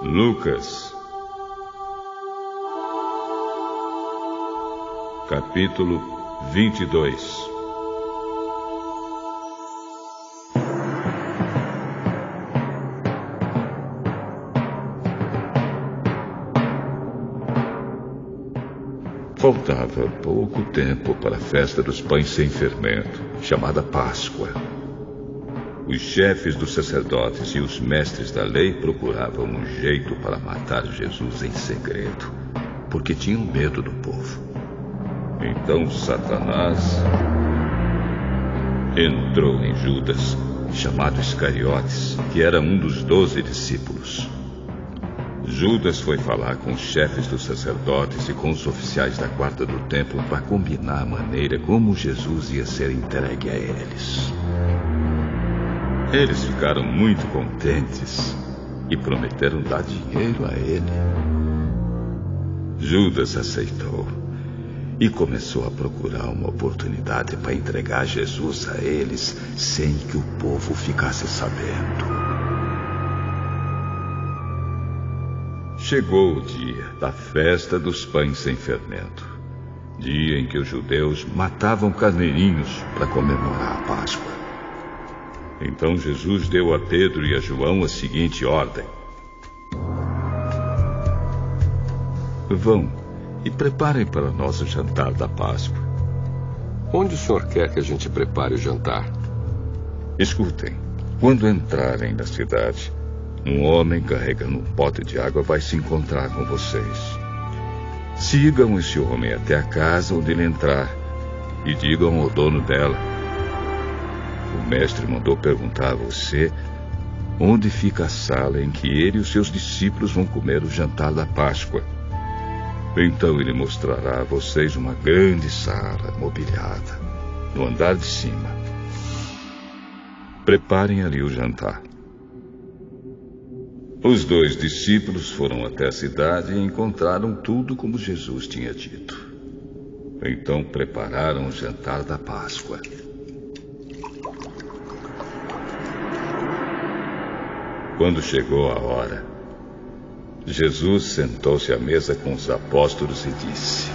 Lucas, capítulo 22. Faltava pouco tempo para a festa dos pães sem fermento, chamada Páscoa. Os chefes dos sacerdotes e os mestres da lei procuravam um jeito para matar Jesus em segredo, porque tinham medo do povo. Então Satanás entrou em Judas, chamado Iscariotes, que era um dos 12 discípulos. Judas foi falar com os chefes dos sacerdotes e com os oficiais da guarda do templo para combinar a maneira como Jesus ia ser entregue a eles. Eles ficaram muito contentes e prometeram dar dinheiro a ele. Judas aceitou e começou a procurar uma oportunidade para entregar Jesus a eles sem que o povo ficasse sabendo. Chegou o dia da festa dos pães sem fermento, dia em que os judeus matavam carneirinhos para comemorar a Páscoa. Então Jesus deu a Pedro e a João a seguinte ordem: vão e preparem para nós o jantar da Páscoa. Onde o senhor quer que a gente prepare o jantar? Escutem, quando entrarem na cidade, um homem carregando um pote de água vai se encontrar com vocês. Sigam esse homem até a casa onde ele entrar e digam ao dono dela: o mestre mandou perguntar a você onde fica a sala em que ele e os seus discípulos vão comer o jantar da Páscoa. Então ele mostrará a vocês uma grande sala mobiliada no andar de cima. Preparem ali o jantar. Os 2 discípulos foram até a cidade e encontraram tudo como Jesus tinha dito. Então prepararam o jantar da Páscoa. Quando chegou a hora, Jesus sentou-se à mesa com os apóstolos e disse: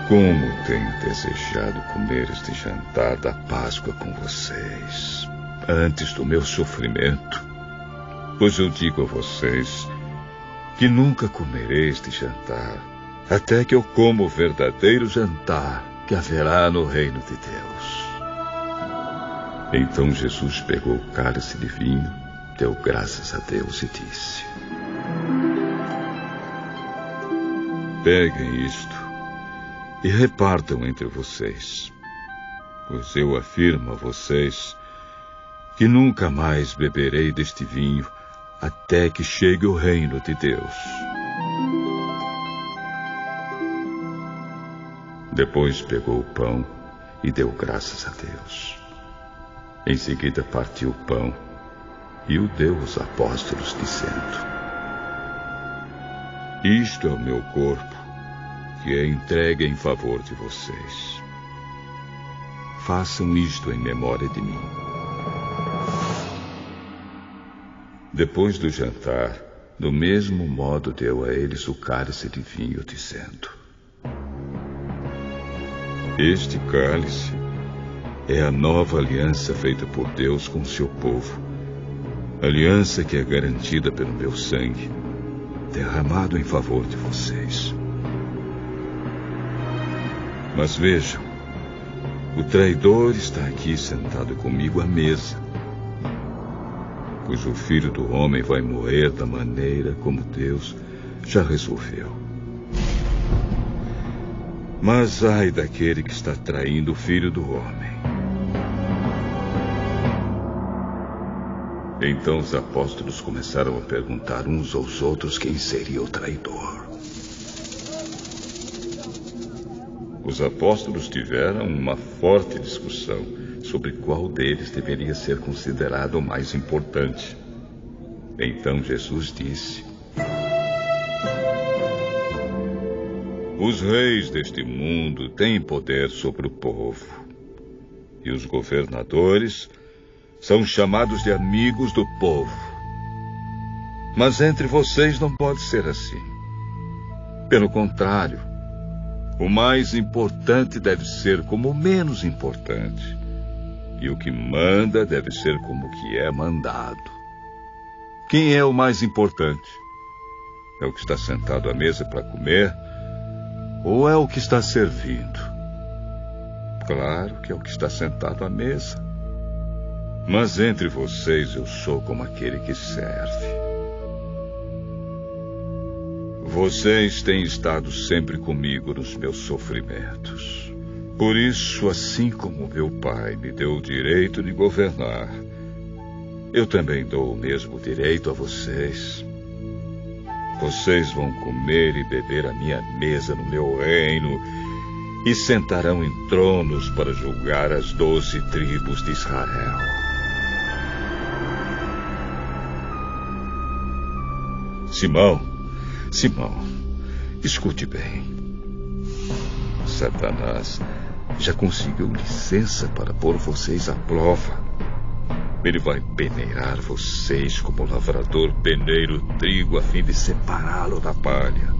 como tenho desejado comer este jantar da Páscoa com vocês, antes do meu sofrimento. Pois eu digo a vocês que nunca comerei este jantar, até que eu coma o verdadeiro jantar que haverá no reino de Deus. Então Jesus pegou o cálice de vinho, deu graças a Deus e disse: peguem isto e repartam entre vocês, pois eu afirmo a vocês que nunca mais beberei deste vinho até que chegue o reino de Deus. Depois pegou o pão e deu graças a Deus. Em seguida partiu o pão e o deu aos apóstolos, dizendo: isto é o meu corpo, que é entregue em favor de vocês. Façam isto em memória de mim. Depois do jantar, do mesmo modo deu a eles o cálice de vinho, dizendo: este cálice é a nova aliança feita por Deus com seu povo, aliança que é garantida pelo meu sangue, derramado em favor de vocês. Mas vejam, o traidor está aqui sentado comigo à mesa, pois o Filho do Homem vai morrer da maneira como Deus já resolveu. Mas ai daquele que está traindo o Filho do Homem. Então os apóstolos começaram a perguntar uns aos outros quem seria o traidor. Os apóstolos tiveram uma forte discussão sobre qual deles deveria ser considerado o mais importante. Então Jesus disse: os reis deste mundo têm poder sobre o povo, e os governadores são chamados de amigos do povo. Mas entre vocês não pode ser assim. Pelo contrário, o mais importante deve ser como o menos importante. E o que manda deve ser como o que é mandado. Quem é o mais importante? É o que está sentado à mesa para comer? Ou é o que está servindo? Claro que é o que está sentado à mesa. Mas entre vocês eu sou como aquele que serve. Vocês têm estado sempre comigo nos meus sofrimentos. Por isso, assim como meu pai me deu o direito de governar, eu também dou o mesmo direito a vocês. Vocês vão comer e beber à minha mesa no meu reino e sentarão em tronos para julgar as 12 tribos de Israel. Simão, escute bem. Satanás já conseguiu licença para pôr vocês à prova. Ele vai peneirar vocês como o lavrador peneira o trigo a fim de separá-lo da palha.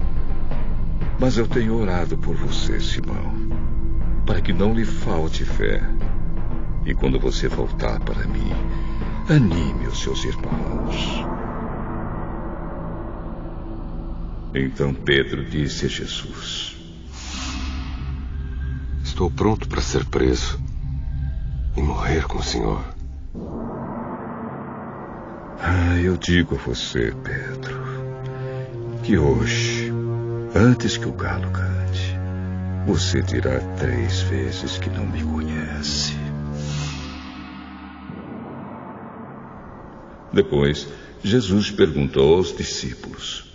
Mas eu tenho orado por você, Simão, para que não lhe falte fé. E quando você voltar para mim, anime os seus irmãos. Então Pedro disse a Jesus: Estou pronto para ser preso e morrer com o Senhor. Eu digo a você, Pedro, que hoje, antes que o galo cante, você dirá 3 vezes que não me conhece. Depois, Jesus perguntou aos discípulos: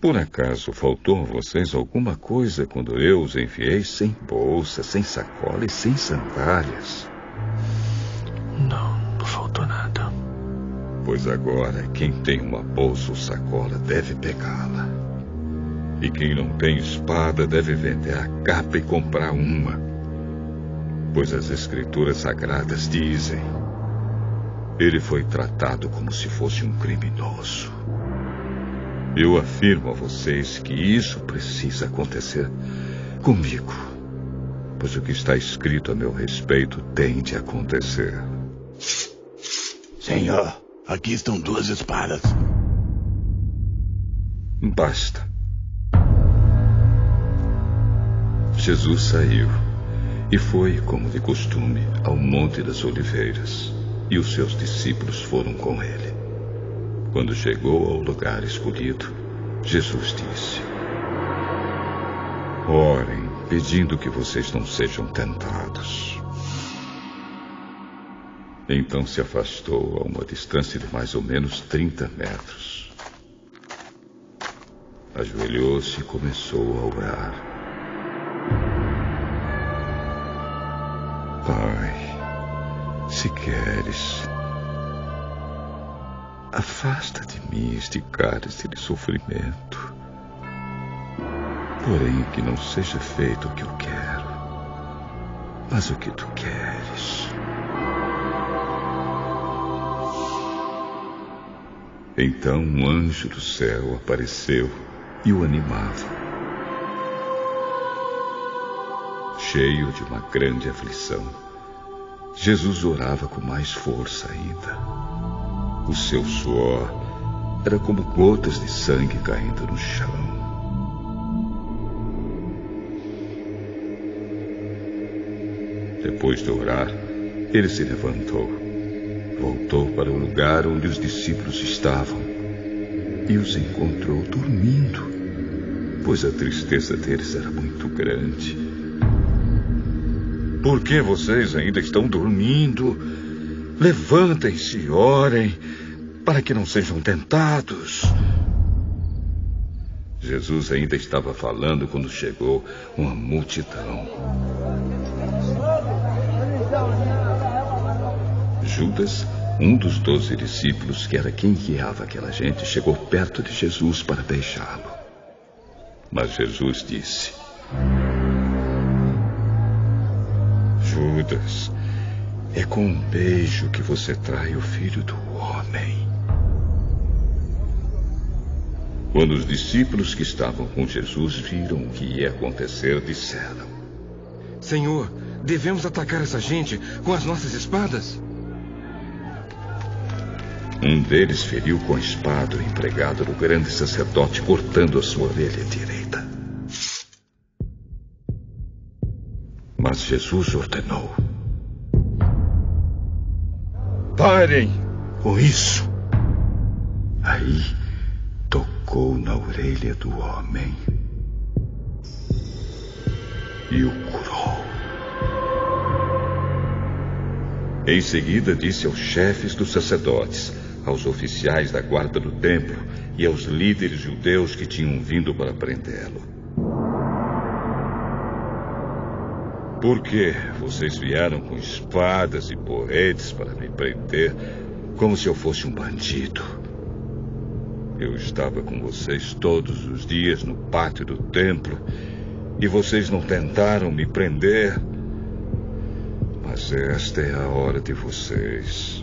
por acaso faltou a vocês alguma coisa quando eu os enviei sem bolsa, sem sacola e sem sandálias? Não faltou nada. Pois agora, quem tem uma bolsa ou sacola deve pegá-la. E quem não tem espada deve vender a capa e comprar uma. Pois as Escrituras Sagradas dizem: ele foi tratado como se fosse um criminoso. Eu afirmo a vocês que isso precisa acontecer comigo, pois o que está escrito a meu respeito tem de acontecer. Senhor, aqui estão 2 espadas. Basta. Jesus saiu e foi, como de costume, ao Monte das Oliveiras, e os seus discípulos foram com ele. Quando chegou ao lugar escolhido, Jesus disse: orem, pedindo que vocês não sejam tentados. Então se afastou a uma distância de mais ou menos 30 metros. Ajoelhou-se e começou a orar. Pai, se queres, afasta de mim este cálice de sofrimento. Porém, que não seja feito o que eu quero, mas o que tu queres. Então um anjo do céu apareceu e o animava. Cheio de uma grande aflição, Jesus orava com mais força ainda. O seu suor era como gotas de sangue caindo no chão. Depois de orar, ele se levantou, voltou para o lugar onde os discípulos estavam e os encontrou dormindo, pois a tristeza deles era muito grande. Por que vocês ainda estão dormindo? Levantem-se e orem, para que não sejam tentados. Jesus ainda estava falando quando chegou uma multidão. Judas, um dos 12 discípulos, que era quem guiava aquela gente, chegou perto de Jesus para beijá-lo. Mas Jesus disse: Judas, é com um beijo que você trai o Filho do Homem. Quando os discípulos que estavam com Jesus viram o que ia acontecer, disseram: Senhor, devemos atacar essa gente com as nossas espadas? Um deles feriu com a espada o empregado do grande sacerdote, cortando a sua orelha direita. Mas Jesus ordenou: parem com isso. Aí tocou na orelha do homem e o curou. Em seguida disse aos chefes dos sacerdotes, aos oficiais da guarda do templo e aos líderes judeus que tinham vindo para prendê-lo: por que vocês vieram com espadas e porretes para me prender, como se eu fosse um bandido? Eu estava com vocês todos os dias no pátio do templo e vocês não tentaram me prender. Mas esta é a hora de vocês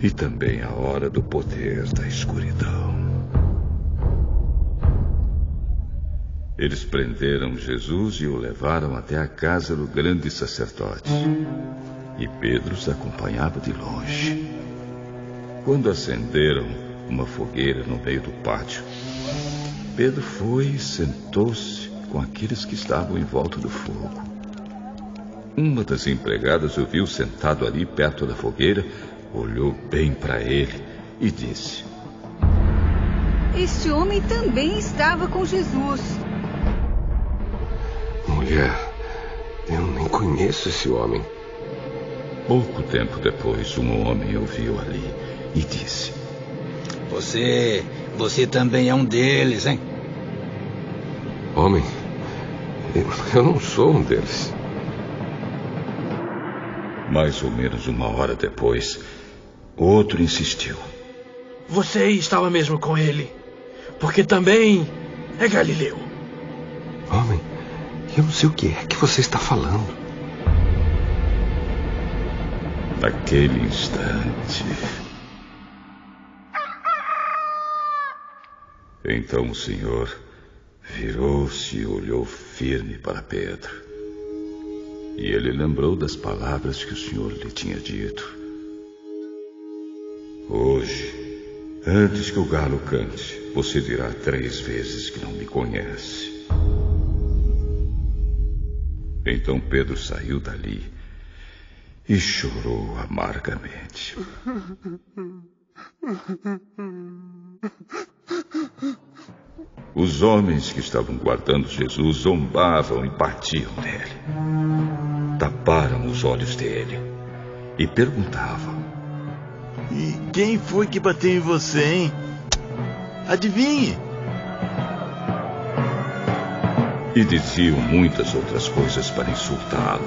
e também a hora do poder da escuridão. Eles prenderam Jesus e o levaram até a casa do grande sacerdote. E Pedro os acompanhava de longe. Quando acenderam uma fogueira no meio do pátio, Pedro foi e sentou-se com aqueles que estavam em volta do fogo. Uma das empregadas o viu sentado ali perto da fogueira, olhou bem para ele e disse: este homem também estava com Jesus. Mulher, eu nem conheço esse homem. Pouco tempo depois, um homem o viu ali e disse: Você também é um deles, hein? Homem, eu não sou um deles. Mais ou menos uma hora depois, outro insistiu: você estava mesmo com ele, porque também é galileu. Homem, eu não sei o que é que você está falando. Naquele instante, então o Senhor virou-se e olhou firme para Pedro. E ele lembrou das palavras que o Senhor lhe tinha dito: hoje, antes que o galo cante, você dirá 3 vezes que não me conhece. Então Pedro saiu dali e chorou amargamente. Os homens que estavam guardando Jesus zombavam e batiam nele. Taparam os olhos dele e perguntavam: e quem foi que bateu em você, hein? Adivinhe! E diziam muitas outras coisas para insultá-lo.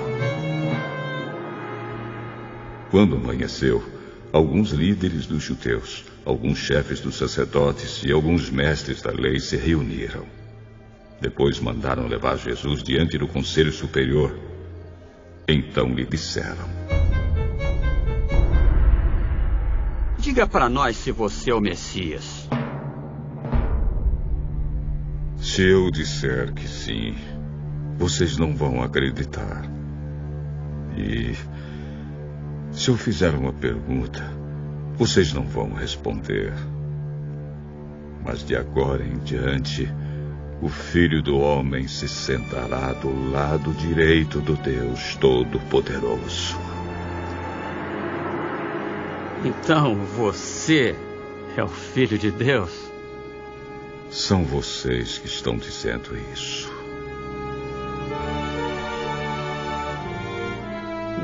Quando amanheceu, alguns líderes dos judeus, alguns chefes dos sacerdotes e alguns mestres da lei se reuniram. Depois mandaram levar Jesus diante do conselho superior. Então lhe disseram: diga para nós se você é o Messias. Se eu disser que sim, vocês não vão acreditar. E se eu fizer uma pergunta, vocês não vão responder. Mas de agora em diante, o Filho do Homem se sentará do lado direito do Deus Todo-Poderoso. Então você é o Filho de Deus? São vocês que estão dizendo isso.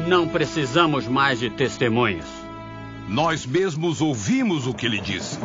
Não precisamos mais de testemunhas. Nós mesmos ouvimos o que ele disse.